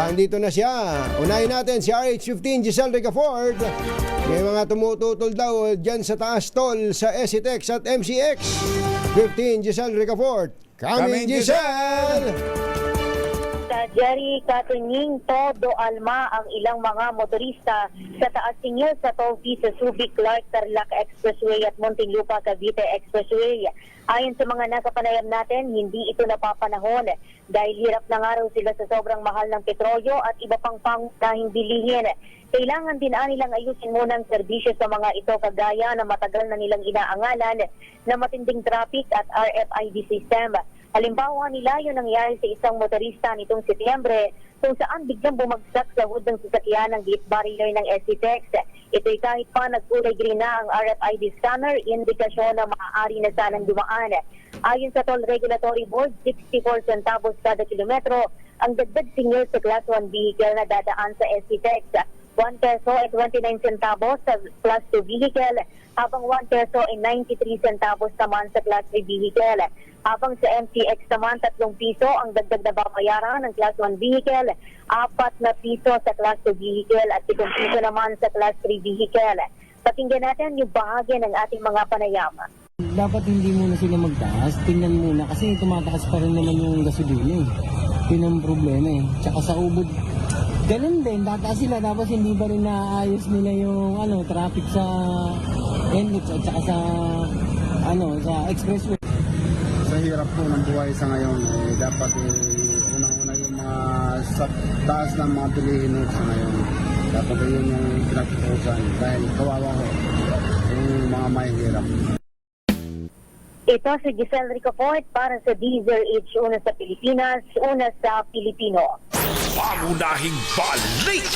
Andito na siya. Unahin natin si RH15 Giselle Ricafort. May mga tumututol daw dyan sa taas tol sa SCTEX at MCX. 15 Giselle Ricafort. Coming Giselle! Sa Jerry Katunying, todo alma ang ilang mga motorista sa taas singil sa toll fee sa Subic, Clark, Tarlac Expressway at Muntinlupa, Cavite Expressway. Ayon sa mga nakapanayam natin, hindi ito napapanahon dahil hirap na nga raw sila sa sobrang mahal ng petrolyo at iba pang pangunahing bilihin. Kailangan din nilang ayusin muna ang serbisyo sa mga ito kagaya na matagal na nilang inaangalan na matinding traffic at RFID system. Halimbawa nila yung nangyari sa isang motorista nitong Setyembre kung saan biglang bumagsak sa hood ng sasakyan ng gate barrier ng SCTEX. Ito'y kahit pa nagkulay green na ang RFID scanner, indikasyon na maaari na sanang dumaan. Ayon sa Toll Regulatory Board, 64 centavos kada kilometro ang dagdag singil sa Class 1 vehicle na dadaan sa SCTEX. 1 peso at 29 centavos sa Class 2 vehicle, habang 1 peso at 93 centavos naman sa Class 3 vehicle. Habang sa MCX naman, 3 piso ang dagdag na babayaran ng Class 1 vehicle, 4 na piso sa Class 2 vehicle at 7 piso naman sa Class 3 vehicle. Pakinggan natin yung bahagi ng ating mga panayama. Dapat hindi muna sila magtaas, tingnan muna kasi tumataas pa rin naman yung gasolina eh. Yun ang problema eh. Tsaka sa ubod, ganun din, tataas sila tapos hindi pa rin naayos nila yung traffic sa NH at saka sa expressway. Sa hirap po ng buhay sa ngayon, dapat unang-una yung mga sa taas ng mga bilihin sa ngayon. Dapat yun yung pinatutusan dahil kawawa ko yung mga may hirap. Ito si Giselle Ricafort para sa DZRH, una sa Pilipinas, una sa Pilipino. Pangunahing balita